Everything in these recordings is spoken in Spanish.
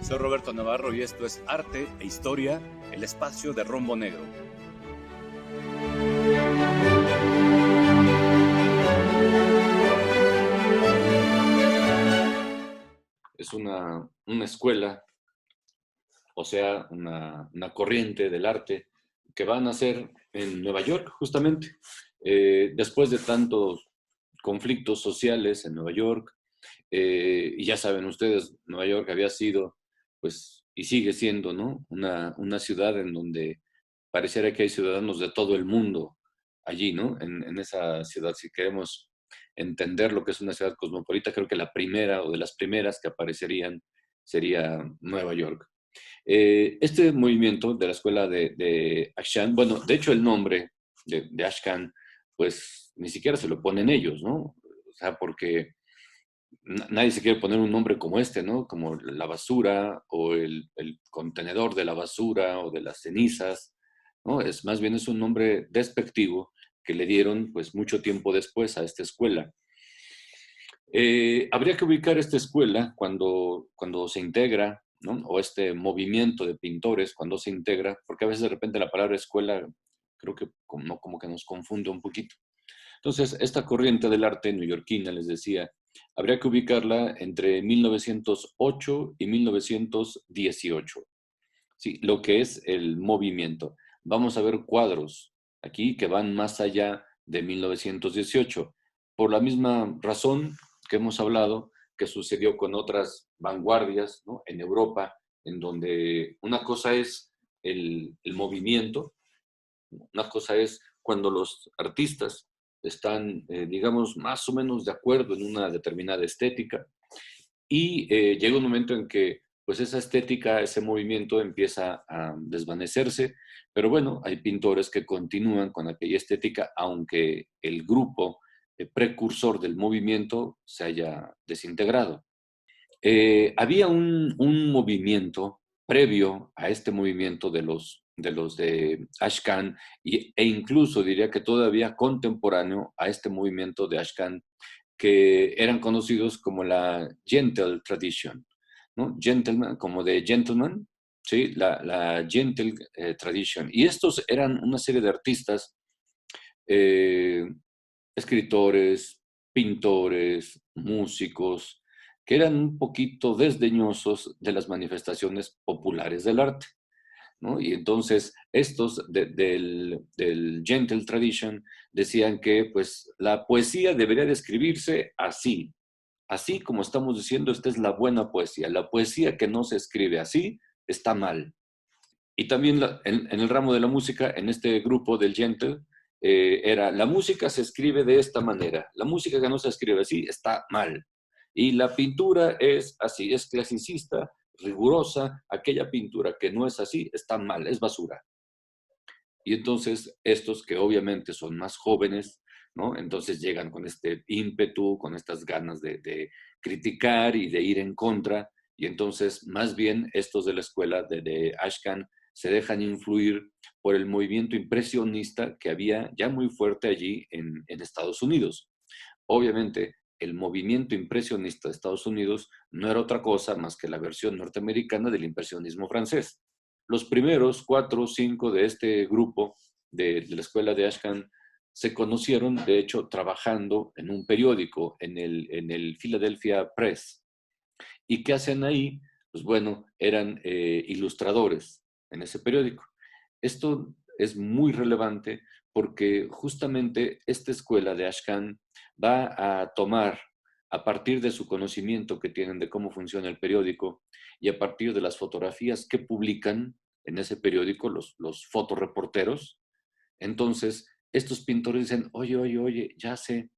Soy Roberto Navarro y esto es Arte e Historia, el espacio de Rombo Negro. Es una escuela, o sea, una corriente del arte que va a nacer en Nueva York, justamente. Después de tantos conflictos sociales en Nueva York, y ya saben ustedes, Nueva York había sido, pues, y sigue siendo, ¿no? Una ciudad en donde pareciera que hay ciudadanos de todo el mundo allí, ¿no? En esa ciudad, si queremos entender lo que es una ciudad cosmopolita, creo que la primera o de las primeras que aparecerían sería Nueva York. Este movimiento de la escuela de Ashkan, bueno, de hecho el nombre de Ashkan, pues ni siquiera se lo ponen ellos, ¿no? O sea, porque nadie se quiere poner un nombre como este, ¿no? Como la basura o el contenedor de la basura o de las cenizas, ¿no? Es más bien es un nombre despectivo que le dieron pues mucho tiempo después a esta escuela. Habría que ubicar esta escuela cuando se integra, ¿no? O este movimiento de pintores cuando se integra, porque a veces de repente la palabra escuela creo que como que nos confunde un poquito. Entonces, esta corriente del arte neoyorquina, les decía, habría que ubicarla entre 1908 y 1918. Sí, lo que es el movimiento. Vamos a ver cuadros aquí que van más allá de 1918. Por la misma razón que hemos hablado, que sucedió con otras vanguardias, ¿no? En Europa, en donde una cosa es el movimiento, una cosa es cuando los artistas están, digamos, más o menos de acuerdo en una determinada estética y llega un momento en que pues esa estética, ese movimiento empieza a desvanecerse, pero bueno, hay pintores que continúan con aquella estética, aunque el grupo precursor del movimiento se haya desintegrado. Había un movimiento previo a este movimiento de los de Ashkan e incluso diría que todavía contemporáneo a este movimiento de Ashkan que eran conocidos como la Gentle Tradition, ¿no? Gentleman, como de gentleman, ¿sí? La Gentle Tradition. Y estos eran una serie de artistas, eh, escritores, pintores, músicos, que eran un poquito desdeñosos de las manifestaciones populares del arte, ¿no? Y entonces estos del Gentle Tradition decían que pues la poesía debería de escribirse así, así como estamos diciendo, esta es la buena poesía. La poesía que no se escribe así está mal. Y también en el ramo de la música, en este grupo del Gentle, era la música se escribe de esta manera, la música que no se escribe así está mal. Y la pintura es así, es clasicista, rigurosa, aquella pintura que no es así está mal, es basura. Y entonces estos que obviamente son más jóvenes, ¿no? Entonces llegan con este ímpetu, con estas ganas de criticar y de ir en contra. Y entonces más bien estos de la escuela de Ashkan se dejan influir por el movimiento impresionista que había ya muy fuerte allí en Estados Unidos. Obviamente, el movimiento impresionista de Estados Unidos no era otra cosa más que la versión norteamericana del impresionismo francés. Los primeros 4 o 5 de este grupo de la escuela de Ashkan se conocieron, de hecho, trabajando en un periódico, en el Philadelphia Press. ¿Y qué hacen ahí? Pues bueno, eran ilustradores en ese periódico. Esto es muy relevante porque justamente esta escuela de Ashkan va a tomar, a partir de su conocimiento que tienen de cómo funciona el periódico y a partir de las fotografías que publican en ese periódico los fotoreporteros, entonces estos pintores dicen, oye, oye, oye, ya sé,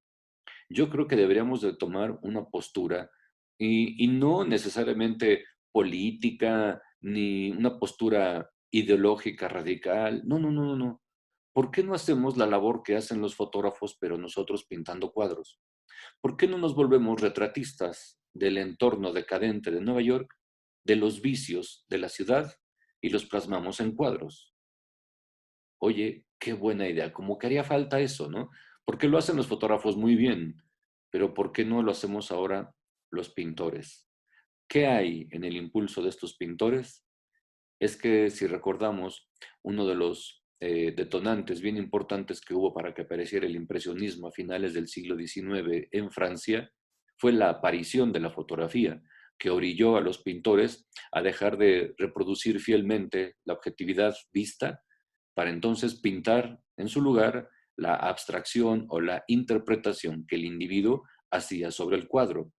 yo creo que deberíamos de tomar una postura y no necesariamente política ni una postura ideológica radical. No, no, no, no, no. ¿Por qué no hacemos la labor que hacen los fotógrafos, pero nosotros pintando cuadros? ¿Por qué no nos volvemos retratistas del entorno decadente de Nueva York, de los vicios de la ciudad y los plasmamos en cuadros? Oye, qué buena idea, como que haría falta eso, ¿no? Porque lo hacen los fotógrafos muy bien, pero ¿por qué no lo hacemos ahora los pintores? ¿Qué hay en el impulso de estos pintores? Es que si recordamos, uno de los detonantes bien importantes que hubo para que apareciera el impresionismo a finales del siglo XIX en Francia fue la aparición de la fotografía, que orilló a los pintores a dejar de reproducir fielmente la objetividad vista para entonces pintar en su lugar la abstracción o la interpretación que el individuo hacía sobre el cuadro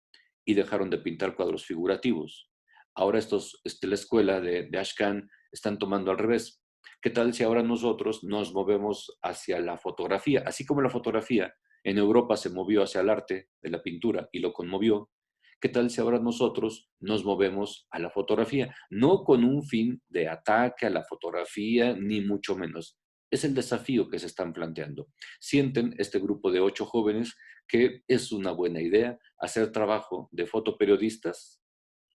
y dejaron de pintar cuadros figurativos. Ahora la escuela de Ashcan están tomando al revés. ¿Qué tal si ahora nosotros nos movemos hacia la fotografía? Así como la fotografía en Europa se movió hacia el arte de la pintura y lo conmovió, ¿qué tal si ahora nosotros nos movemos a la fotografía? No con un fin de ataque a la fotografía, ni mucho menos. Es el desafío que se están planteando. Sienten este grupo de 8 jóvenes que es una buena idea hacer trabajo de fotoperiodistas,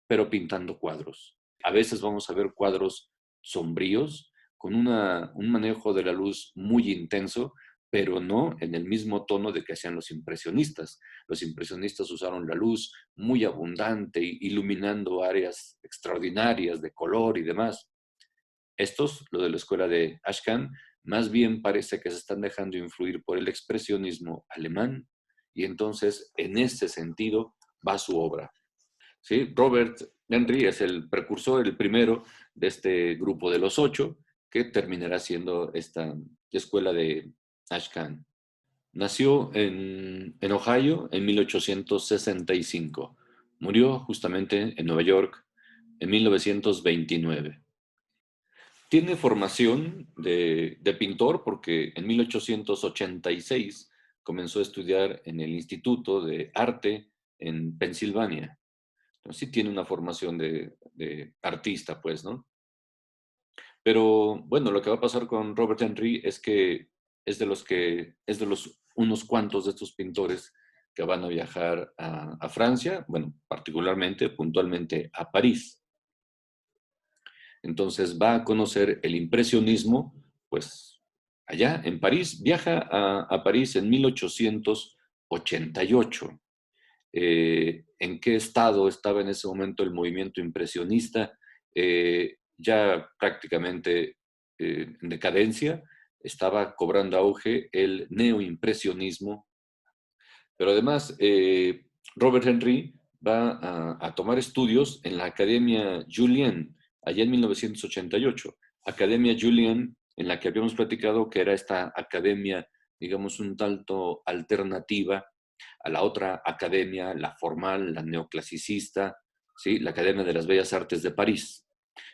pero pintando cuadros. A veces vamos a ver cuadros sombríos, con un manejo de la luz muy intenso, pero no en el mismo tono de que hacían los impresionistas. Los impresionistas usaron la luz muy abundante, iluminando áreas extraordinarias de color y demás. Estos, lo de la escuela de Ashcan, más bien parece que se están dejando influir por el expresionismo alemán y entonces en ese sentido va su obra. ¿Sí? Robert Henry es el precursor, el primero de este grupo de los 8 que terminará siendo esta escuela de Ashcan. Nació en Ohio en 1865. Murió justamente en Nueva York en 1929. Tiene formación de pintor porque en 1886 comenzó a estudiar en el Instituto de Arte en Pensilvania. Entonces, sí tiene una formación de artista, pues, ¿no? Pero bueno, lo que va a pasar con Robert Henry es que es de los unos cuantos de estos pintores que van a viajar a Francia, bueno, particularmente, puntualmente a París. Entonces va a conocer el impresionismo, pues allá en París, viaja a París en 1888. En qué estado estaba en ese momento el movimiento impresionista, ya prácticamente en decadencia, estaba cobrando auge el neoimpresionismo, pero además Robert Henry va a tomar estudios en la Academia Julian, allá en 1988. Academia Julian, en la que habíamos platicado que era esta academia, digamos, un tanto alternativa a la otra academia, la formal, la neoclasicista, ¿sí? La Academia de las Bellas Artes de París.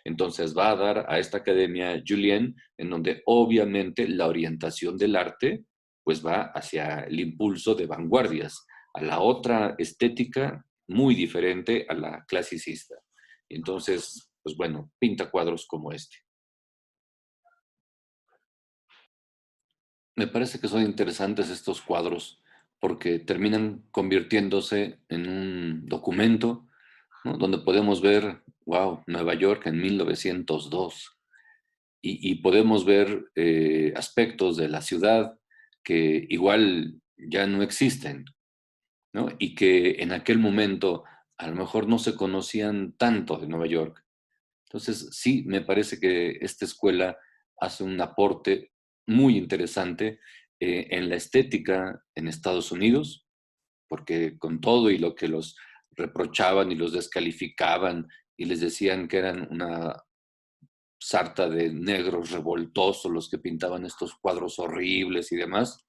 Entonces va a dar a esta academia Julien, en donde obviamente la orientación del arte pues va hacia el impulso de vanguardias, a la otra estética muy diferente a la clasicista. Entonces, pues bueno, pinta cuadros como este. Me parece que son interesantes estos cuadros porque terminan convirtiéndose en un documento, ¿no? Donde podemos ver, wow, Nueva York en 1902 y podemos ver aspectos de la ciudad que igual ya no existen, ¿no? Y que en aquel momento a lo mejor no se conocían tanto de Nueva York. Entonces, sí, me parece que esta escuela hace un aporte muy interesante en la estética en Estados Unidos, porque con todo y lo que los reprochaban y los descalificaban y les decían que eran una sarta de negros revoltosos los que pintaban estos cuadros horribles y demás.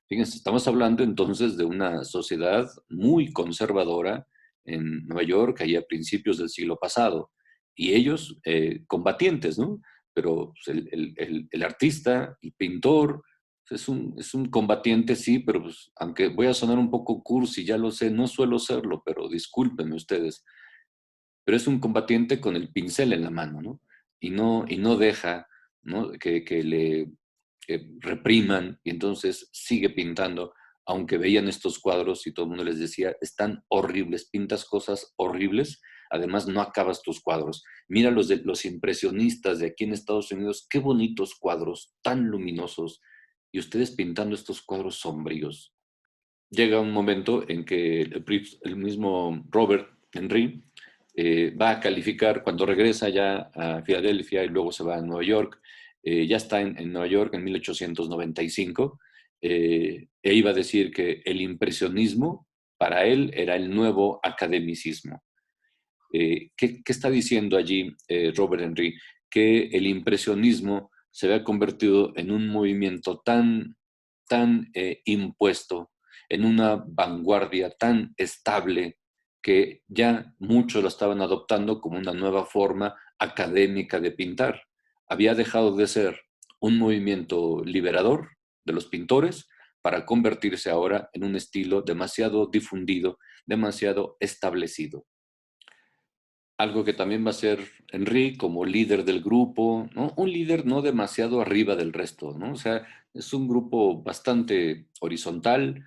Fíjense, estamos hablando entonces de una sociedad muy conservadora en Nueva York, ahí a principios del siglo pasado, y ellos combatientes, ¿no? Pero pues, el artista, el pintor, es un combatiente, sí, pero pues, aunque voy a sonar un poco cursi, ya lo sé, no suelo serlo, pero discúlpenme ustedes, pero es un combatiente con el pincel en la mano, ¿no? Y no deja, ¿no? Que le repriman y entonces sigue pintando, aunque veían estos cuadros y todo el mundo les decía, están horribles, pintas cosas horribles, además no acabas tus cuadros. Mira los impresionistas de aquí en Estados Unidos, qué bonitos cuadros, tan luminosos, y ustedes pintando estos cuadros sombríos. Llega un momento en que el mismo Robert Henry Va a calificar cuando regresa ya a Filadelfia y luego se va a Nueva York. Ya está en Nueva York en 1895, e iba a decir que el impresionismo para él era el nuevo academicismo. ¿Qué está diciendo allí Robert Henry? Que el impresionismo se había convertido en un movimiento tan impuesto, en una vanguardia tan estable, que ya muchos lo estaban adoptando como una nueva forma académica de pintar. Había dejado de ser un movimiento liberador de los pintores para convertirse ahora en un estilo demasiado difundido, demasiado establecido. Algo que también va a ser Henry como líder del grupo, ¿no? Un líder no demasiado arriba del resto, ¿no? O sea, es un grupo bastante horizontal,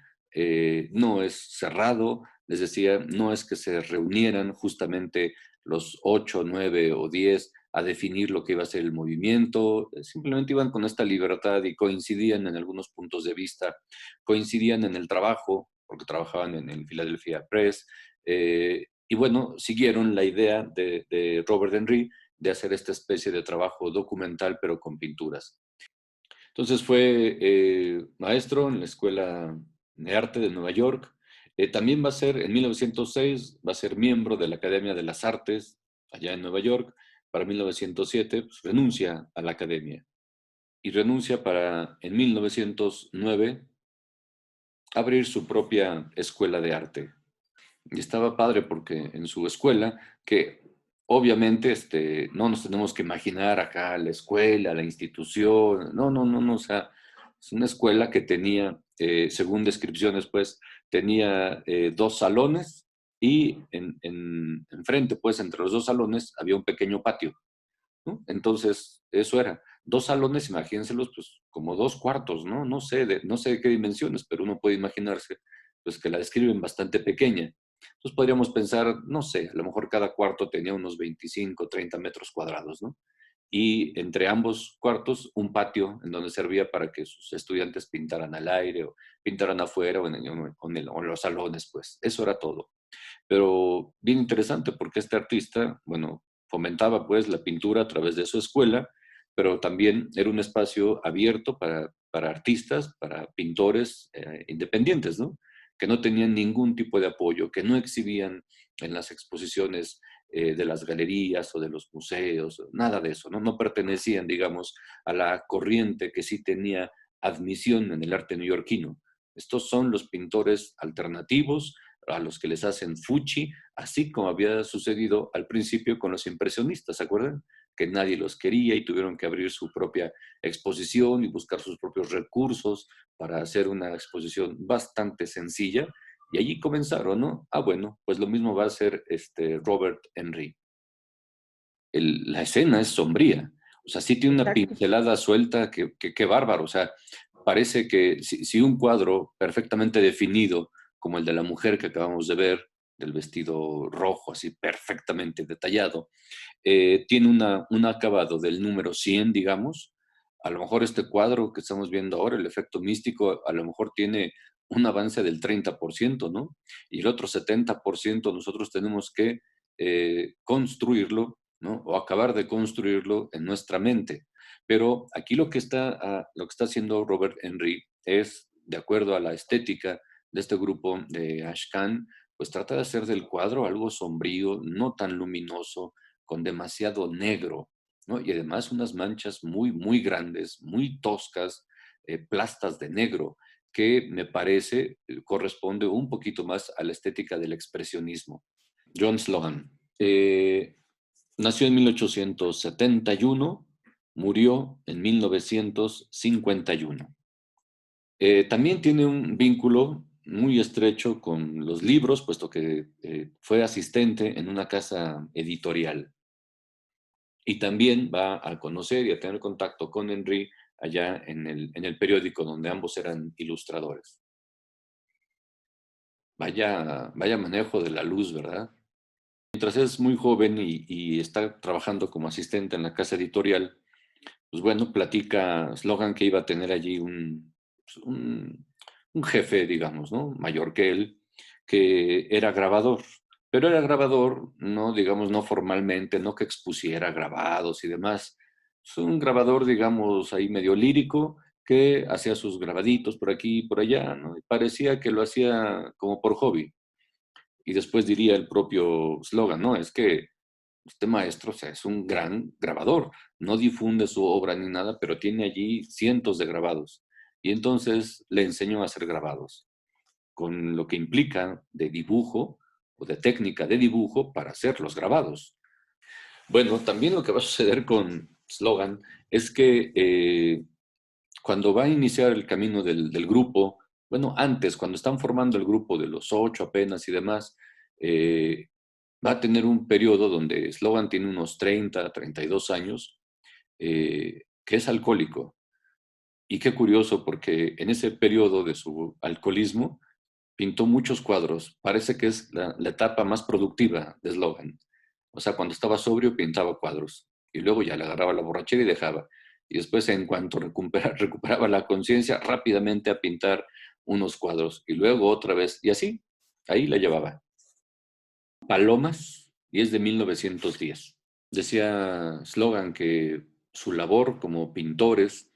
no es cerrado, les decía, no es que se reunieran justamente los 8, 9 o 10 a definir lo que iba a ser el movimiento, simplemente iban con esta libertad y coincidían en algunos puntos de vista, coincidían en el trabajo, porque trabajaban en el Philadelphia Press, y bueno, siguieron la idea de Robert Henry de hacer esta especie de trabajo documental, pero con pinturas. Entonces fue maestro en la Escuela de Arte de Nueva York. También va a ser, en 1906, va a ser miembro de la Academia de las Artes allá en Nueva York. Para 1907, pues, renuncia a la academia y renuncia para, en 1909, abrir su propia escuela de arte. Y estaba padre porque en su escuela, que obviamente no nos tenemos que imaginar acá la escuela, la institución, no, o sea, es una escuela que tenía, según descripciones, pues, tenía 2 salones y enfrente, pues, entre los 2 salones había un pequeño patio, ¿no? Entonces, eso era. 2 salones, imagínenselos, pues, como 2 cuartos, ¿no? No sé de qué dimensiones, pero uno puede imaginarse, pues, que la describen bastante pequeña. Entonces podríamos pensar, no sé, a lo mejor cada cuarto tenía unos 25, 30 metros cuadrados, ¿no? Y entre ambos cuartos un patio en donde servía para que sus estudiantes pintaran al aire o pintaran afuera o en los salones, pues. Eso era todo. Pero bien interesante porque este artista, bueno, fomentaba pues la pintura a través de su escuela, pero también era un espacio abierto para artistas, para pintores independientes, ¿no? Que no tenían ningún tipo de apoyo, que no exhibían en las exposiciones de las galerías o de los museos, nada de eso, ¿no? No pertenecían, digamos, a la corriente que sí tenía admisión en el arte neoyorquino. Estos son los pintores alternativos, a los que les hacen fuchi, así como había sucedido al principio con los impresionistas, ¿se acuerdan? Que nadie los quería y tuvieron que abrir su propia exposición y buscar sus propios recursos para hacer una exposición bastante sencilla. Y allí comenzaron, ¿no? Ah, bueno, pues lo mismo va a hacer Robert Henry. La escena es sombría, o sea, sí tiene una Exacto. pincelada suelta que bárbaro, o sea, parece que si un cuadro perfectamente definido, como el de la mujer que acabamos de ver, del vestido rojo, así perfectamente detallado, tiene un acabado del número 100, digamos, a lo mejor este cuadro que estamos viendo ahora, el efecto místico, a lo mejor tiene un avance del 30%, ¿no? Y el otro 70% nosotros tenemos que construirlo, ¿no? O acabar de construirlo en nuestra mente. Pero aquí lo que está haciendo Robert Henry es, de acuerdo a la estética de este grupo de Ashcan, pues trata de hacer del cuadro algo sombrío, no tan luminoso, con demasiado negro, ¿no? Y además unas manchas muy, muy grandes, muy toscas, plastas de negro, que me parece corresponde un poquito más a la estética del expresionismo. John Sloan. Nació en 1871, murió en 1951. También tiene un vínculo muy estrecho con los libros, puesto que fue asistente en una casa editorial. Y también va a conocer y a tener contacto con Henry allá en el periódico donde ambos eran ilustradores. Vaya manejo de la luz, ¿verdad? Mientras es muy joven y está trabajando como asistente en la casa editorial, pues bueno, platica Slogan que iba a tener allí pues, un jefe, digamos, ¿no? Mayor que él, que era grabador, Pero era grabador, no, digamos, no formalmente, no que expusiera grabados y demás. Es un grabador, digamos, ahí medio lírico, que hacía sus grabaditos por aquí y por allá, ¿no? Y parecía que lo hacía como por hobby. Y después diría el propio slogan, ¿no? Es que este maestro, o sea, es un gran grabador, no difunde su obra ni nada, pero tiene allí cientos de grabados. Y entonces le enseñó a hacer grabados, con lo que implica de dibujo o de técnica de dibujo para hacer los grabados. Bueno, también lo que va a suceder con Slogan es que cuando va a iniciar el camino del grupo, bueno, antes, cuando están formando el grupo de los 8 apenas y demás, eh, va a tener un periodo donde Slogan tiene unos 30, 32 años, que es alcohólico. Y qué curioso, porque en ese periodo de su alcoholismo pintó muchos cuadros. Parece que es la etapa más productiva de Slogan. O sea, cuando estaba sobrio pintaba cuadros y luego ya le agarraba la borrachera y dejaba. Y después, en cuanto recuperaba la conciencia, rápidamente a pintar unos cuadros y luego otra vez. Y así, ahí la llevaba. Palomas, y es de 1910. Decía Slogan que su labor como pintores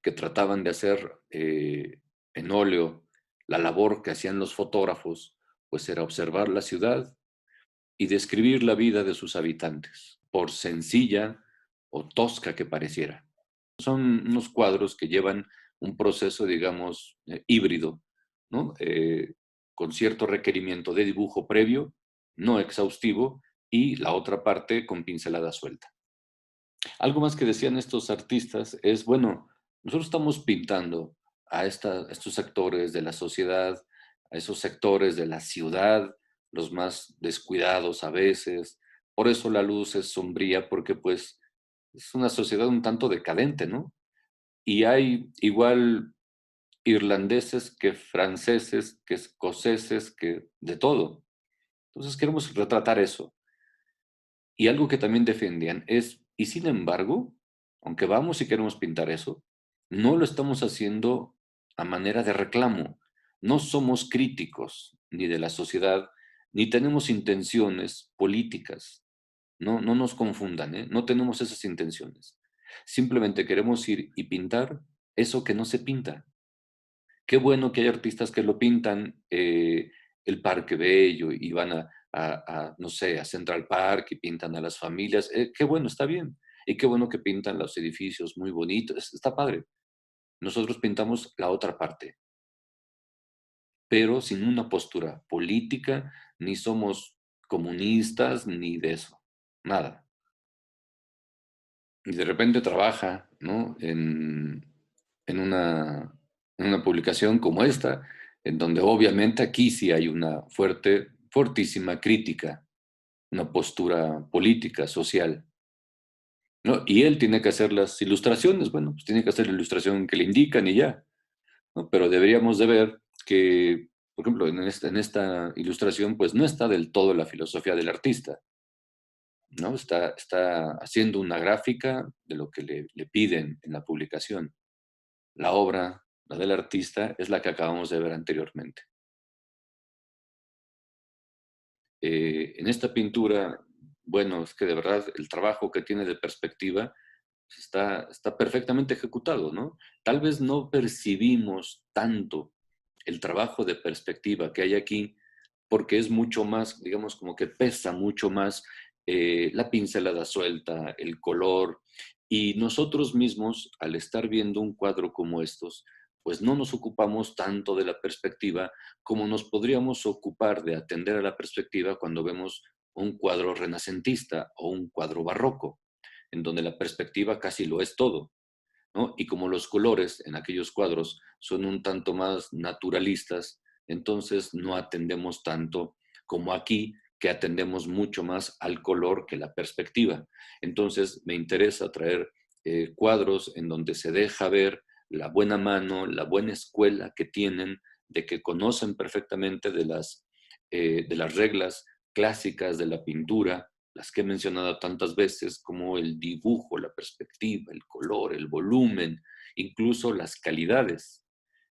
que trataban de hacer en óleo, la labor que hacían los fotógrafos, pues era observar la ciudad y describir la vida de sus habitantes, por sencilla o tosca que pareciera. Son unos cuadros que llevan un proceso, digamos, híbrido, ¿no? Con cierto requerimiento de dibujo previo, no exhaustivo, y la otra parte con pincelada suelta. Algo más que decían estos artistas es, bueno, nosotros estamos pintando a estos sectores de la sociedad, a esos sectores de la ciudad, los más descuidados a veces. Por eso la luz es sombría, porque pues es una sociedad un tanto decadente, ¿no? Y hay igual irlandeses que franceses, que escoceses, que de todo. Entonces queremos retratar eso. Y algo que también defendían es, y sin embargo, aunque vamos y queremos pintar eso, no lo estamos haciendo a manera de reclamo. No somos críticos ni de la sociedad, ni tenemos intenciones políticas. No, no nos confundan, ¿eh? No tenemos esas intenciones. Simplemente queremos ir y pintar eso que no se pinta. Qué bueno que hay artistas que lo pintan, el Parque Bello y van no sé, a Central Park y pintan a las familias. Qué bueno, está bien. Y qué bueno que pintan los edificios muy bonitos. Está padre. Nosotros pintamos la otra parte, pero sin una postura política, ni somos comunistas, ni de eso. Nada. Y de repente trabaja, ¿no? En en una publicación como esta, en donde obviamente aquí sí hay una fuerte, fortísima crítica, una postura política, social, ¿no? Y él tiene que hacer las ilustraciones, bueno, pues tiene que hacer la ilustración que le indican y ya, ¿no? Pero deberíamos de ver que, por ejemplo, en esta ilustración, pues no está del todo la filosofía del artista, ¿no? Está haciendo una gráfica de lo que le piden en la publicación. La obra, la del artista, es la que acabamos de ver anteriormente. En esta pintura, bueno, es que de verdad el trabajo que tiene de perspectiva está perfectamente ejecutado, ¿no? Tal vez no percibimos tanto el trabajo de perspectiva que hay aquí, porque es mucho más, digamos, como que pesa mucho más la pincelada suelta, el color, y nosotros mismos, al estar viendo un cuadro como estos, pues no nos ocupamos tanto de la perspectiva como nos podríamos ocupar de atender a la perspectiva cuando vemos un cuadro renacentista o un cuadro barroco, en donde la perspectiva casi lo es todo, ¿no? Y como los colores en aquellos cuadros son un tanto más naturalistas, entonces no atendemos tanto como aquí, que atendemos mucho más al color que la perspectiva. Entonces me interesa traer cuadros en donde se deja ver la buena mano, la buena escuela que tienen, de que conocen perfectamente de las reglas clásicas de la pintura, las que he mencionado tantas veces, como el dibujo, la perspectiva, el color, el volumen, incluso las calidades.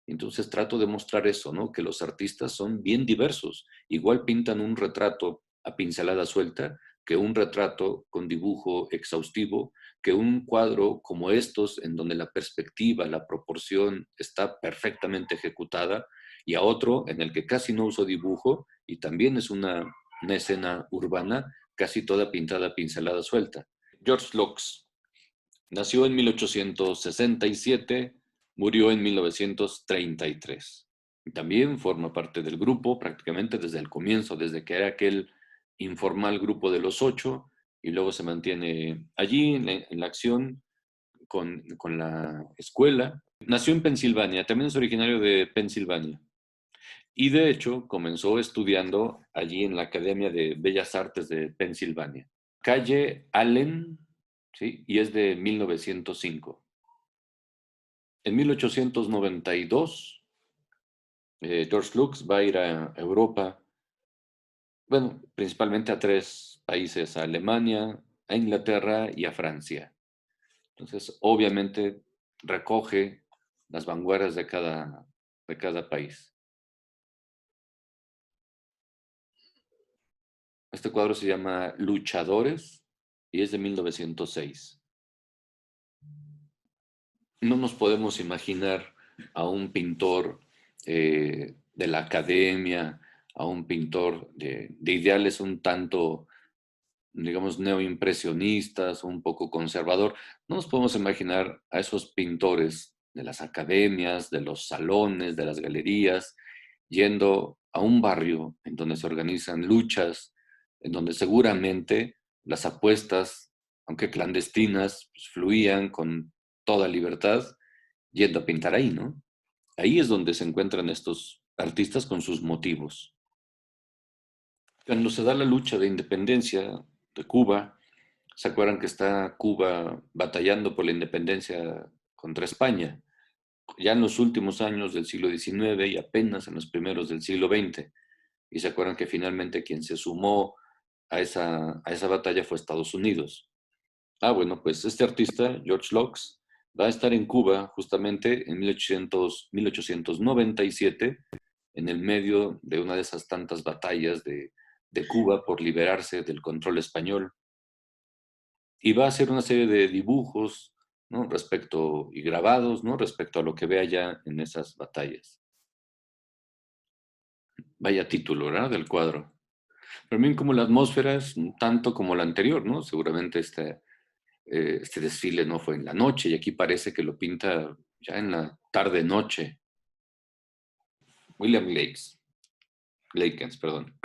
Entonces trato de mostrar eso, ¿no? Que los artistas son bien diversos. Igual pintan un retrato a pincelada suelta que un retrato con dibujo exhaustivo, que un cuadro como estos, en donde la perspectiva, la proporción está perfectamente ejecutada, y a otro en el que casi no uso dibujo y también es una escena urbana, casi toda pintada a pincelada suelta. George Lux nació en 1867, murió en 1933. También forma parte del grupo prácticamente desde el comienzo, desde que era aquel informal grupo de los 8, y luego se mantiene allí en la acción con la escuela. Nació en Pensilvania, también es originario de Pensilvania. Y de hecho comenzó estudiando allí en la Academia de Bellas Artes de Pensilvania. Calle Allen, ¿sí? Y es de 1905. En 1892, George Lux va a ir a Europa, bueno, principalmente a 3 países, a Alemania, a Inglaterra y a Francia. Entonces, obviamente, recoge las vanguardias de cada país. Este cuadro se llama Luchadores y es de 1906. No nos podemos imaginar a un pintor de la academia, a un pintor de ideales un tanto, digamos, neoimpresionistas, un poco conservador. No nos podemos imaginar a esos pintores de las academias, de los salones, de las galerías, yendo a un barrio en donde se organizan luchas, en donde seguramente las apuestas, aunque clandestinas, pues, fluían con toda libertad, yendo a pintar ahí, ¿no? Ahí es donde se encuentran estos artistas con sus motivos. Cuando se da la lucha de independencia de Cuba, ¿se acuerdan que está Cuba batallando por la independencia contra España? Ya en los últimos años del siglo XIX y apenas en los primeros del siglo XX. Y se acuerdan que finalmente quien se sumó a esa batalla fue Estados Unidos. Ah, bueno, pues este artista, George Lux, va a estar en Cuba justamente en 1897, en el medio de una de esas tantas batallas de Cuba por liberarse del control español. Y va a hacer una serie de dibujos, ¿no? Respecto, y grabados, ¿no? Respecto a lo que ve allá en esas batallas. Vaya título, ¿verdad? Del cuadro. También como la atmósfera es un tanto como la anterior, ¿no? Seguramente este desfile no fue en la noche y aquí parece que lo pinta ya en la tarde-noche. William Lakens, perdón.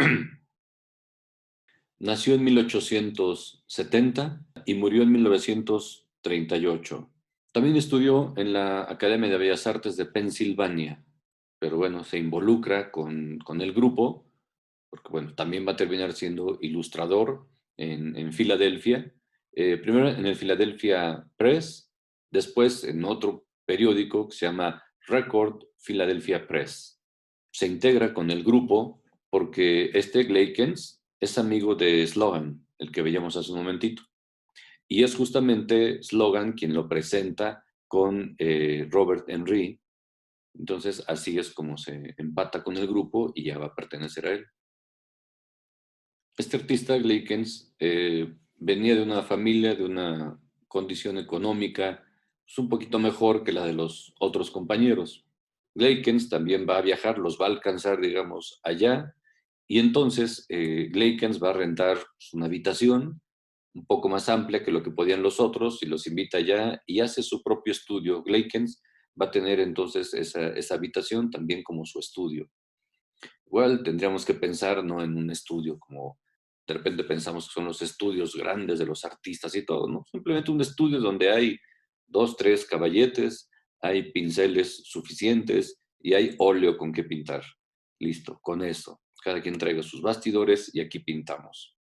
Nació en 1870 y murió en 1938. También estudió en la Academia de Bellas Artes de Pensilvania, pero bueno, se involucra con el grupo, porque bueno, también va a terminar siendo ilustrador en Filadelfia, primero en el Philadelphia Press, después en otro periódico que se llama Record Philadelphia Press. Se integra con el grupo porque este Glaikens es amigo de Slogan, el que veíamos hace un momentito. Y es justamente Slogan quien lo presenta con Robert Henry. Entonces, así es como se empata con el grupo y ya va a pertenecer a él. Este artista, Glaikens, venía de una familia, de una condición económica pues, un poquito mejor que la de los otros compañeros. Glaikens también va a viajar, los va a alcanzar, digamos, allá, y entonces Glaikens va a rentar pues, una habitación un poco más amplia que lo que podían los otros y los invita allá y hace su propio estudio. Glaikens va a tener entonces esa habitación también como su estudio. Igual tendríamos que pensar no en un estudio como de repente pensamos que son los estudios grandes de los artistas y todo, ¿no? Simplemente un estudio donde hay 2, 3 caballetes, hay pinceles suficientes y hay óleo con que pintar. Listo, con eso. Cada quien traiga sus bastidores y aquí pintamos.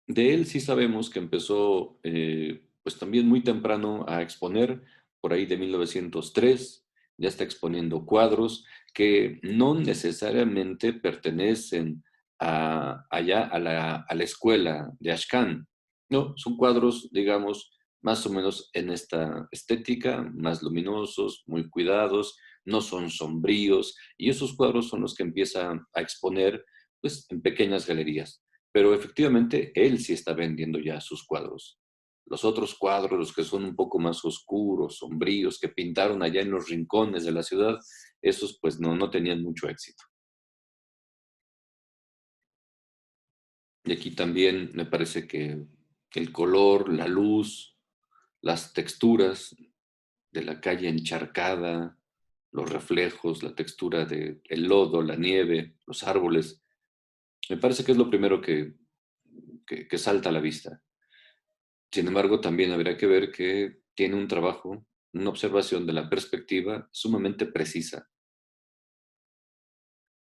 De él sí sabemos que empezó pues también muy temprano a exponer, por ahí de 1903, ya está exponiendo cuadros que no necesariamente pertenecen allá a la escuela de Ashcan. No, son cuadros, digamos, más o menos en esta estética, más luminosos, muy cuidados, no son sombríos, y esos cuadros son los que empieza a exponer pues, en pequeñas galerías. Pero efectivamente, él sí está vendiendo ya sus cuadros. Los otros cuadros, los que son un poco más oscuros, sombríos, que pintaron allá en los rincones de la ciudad, esos pues no tenían mucho éxito. Y aquí también me parece que el color, la luz, las texturas de la calle encharcada, los reflejos, la textura del lodo, la nieve, los árboles, me parece que es lo primero que salta a la vista. Sin embargo, también habría que ver que tiene un trabajo, una observación de la perspectiva sumamente precisa.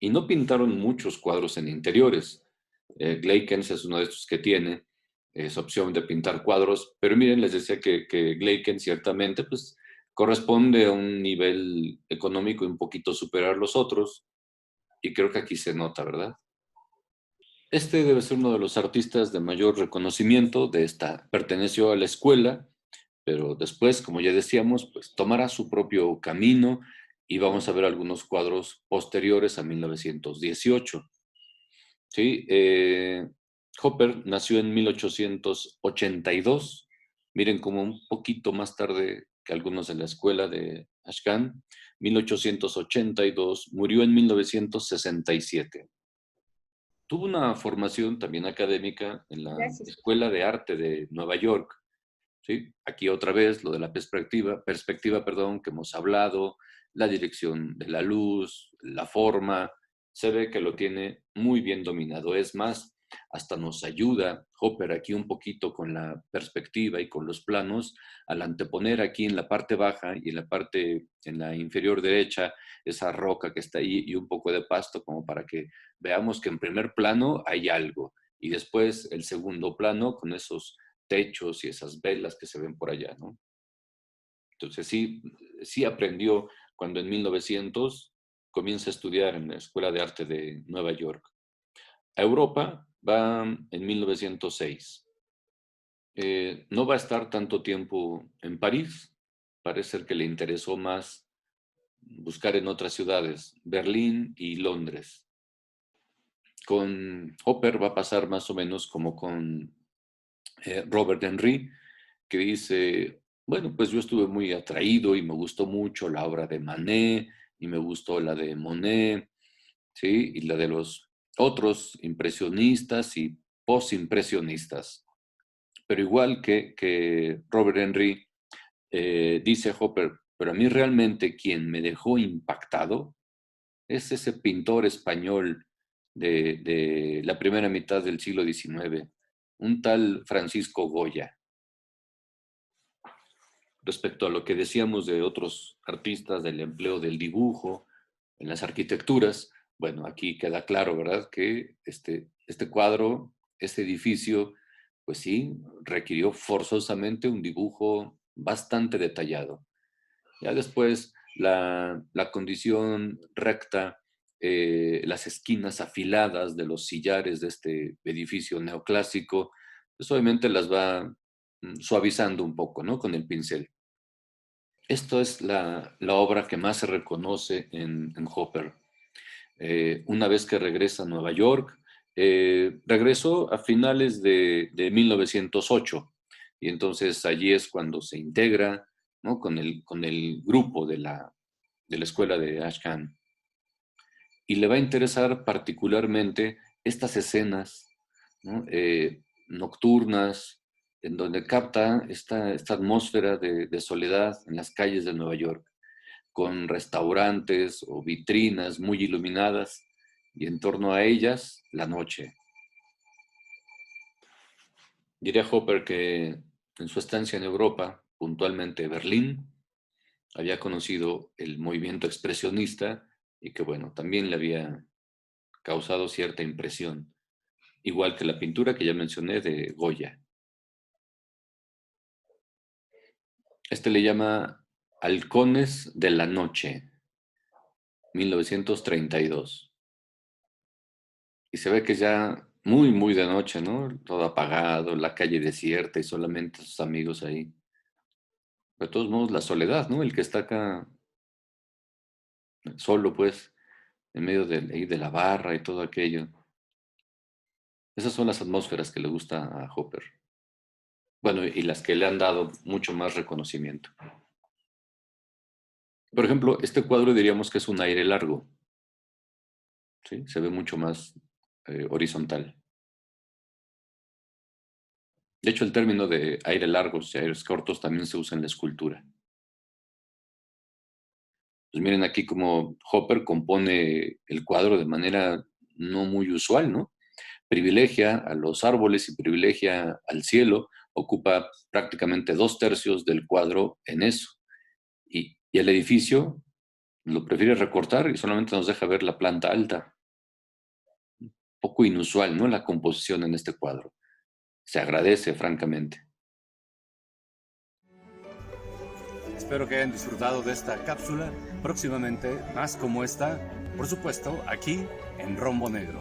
Y no pintaron muchos cuadros en interiores. Glaikens es uno de estos que tiene esa opción de pintar cuadros, pero miren, les decía que Glaikens ciertamente pues, corresponde a un nivel económico un poquito superior a los otros, y creo que aquí se nota, ¿verdad? Este debe ser uno de los artistas de mayor reconocimiento de esta. Perteneció a la escuela, pero después, como ya decíamos, pues tomará su propio camino y vamos a ver algunos cuadros posteriores a 1918. ¿Sí? Hopper nació en 1882. Miren, como un poquito más tarde que algunos de la escuela de Ashcan. 1882, murió en 1967. Tuvo una formación también académica en la Gracias. Escuela de Arte de Nueva York. ¿Sí? Aquí otra vez lo de la perspectiva, perdón, que hemos hablado, la dirección de la luz, la forma, se ve que lo tiene muy bien dominado. Es más, hasta nos ayuda Hopper aquí un poquito con la perspectiva y con los planos, al anteponer aquí en la parte baja y en la parte, en la inferior derecha, esa roca que está ahí y un poco de pasto, como para que veamos que en primer plano hay algo. Y después el segundo plano con esos techos y esas velas que se ven por allá, ¿no? Entonces sí aprendió cuando en 1900 comienza a estudiar en la Escuela de Arte de Nueva York. A Europa va en 1906. No va a estar tanto tiempo en París. Parece ser que le interesó más buscar en otras ciudades, Berlín y Londres. Con Hopper va a pasar más o menos como con Robert Henry, que dice, bueno, pues yo estuve muy atraído y me gustó mucho la obra de Manet y me gustó la de Monet, ¿sí? Y la de los otros impresionistas y posimpresionistas. Pero igual que Robert Henry, dice Hopper, pero a mí realmente quien me dejó impactado es ese pintor español de la primera mitad del siglo XIX, un tal Francisco Goya. Respecto a lo que decíamos de otros artistas, del empleo del dibujo en las arquitecturas, bueno, aquí queda claro, ¿verdad? Que este cuadro, este edificio, pues sí, requirió forzosamente un dibujo bastante detallado. Ya después, la condición recta, las esquinas afiladas de los sillares de este edificio neoclásico, pues obviamente las va suavizando un poco, ¿no? Con el pincel. Esto es la obra que más se reconoce en Hopper. Una vez que regresa a Nueva York, regresó a finales de 1908 y entonces allí es cuando se integra, ¿no? con el grupo de la escuela de Ashcan. Y le va a interesar particularmente estas escenas, ¿no? Nocturnas, en donde capta esta atmósfera de soledad en las calles de Nueva York, con restaurantes o vitrinas muy iluminadas y en torno a ellas la noche. Diría Hopper que en su estancia en Europa, puntualmente Berlín, había conocido el movimiento expresionista y que, bueno, también le había causado cierta impresión, igual que la pintura que ya mencioné de Goya. Este le llama Halcones de la Noche, 1932. Y se ve que ya muy, muy de noche, ¿no? Todo apagado, la calle desierta y solamente sus amigos ahí. De todos modos, la soledad, ¿no? El que está acá solo, pues, en medio ahí de la barra y todo aquello. Esas son las atmósferas que le gusta a Hopper. Bueno, y las que le han dado mucho más reconocimiento. Por ejemplo, este cuadro diríamos que es un aire largo, ¿sí? Se ve mucho más horizontal. De hecho, el término de aire largos y aires cortos también se usa en la escultura. Pues miren aquí cómo Hopper compone el cuadro de manera no muy usual, ¿no? Privilegia a los árboles y privilegia al cielo, ocupa prácticamente 2/3 del cuadro en eso. Y el edificio lo prefiere recortar y solamente nos deja ver la planta alta. Poco inusual, ¿no? La composición en este cuadro. Se agradece, francamente. Espero que hayan disfrutado de esta cápsula. Próximamente, más como esta, por supuesto, aquí en Rombo Negro.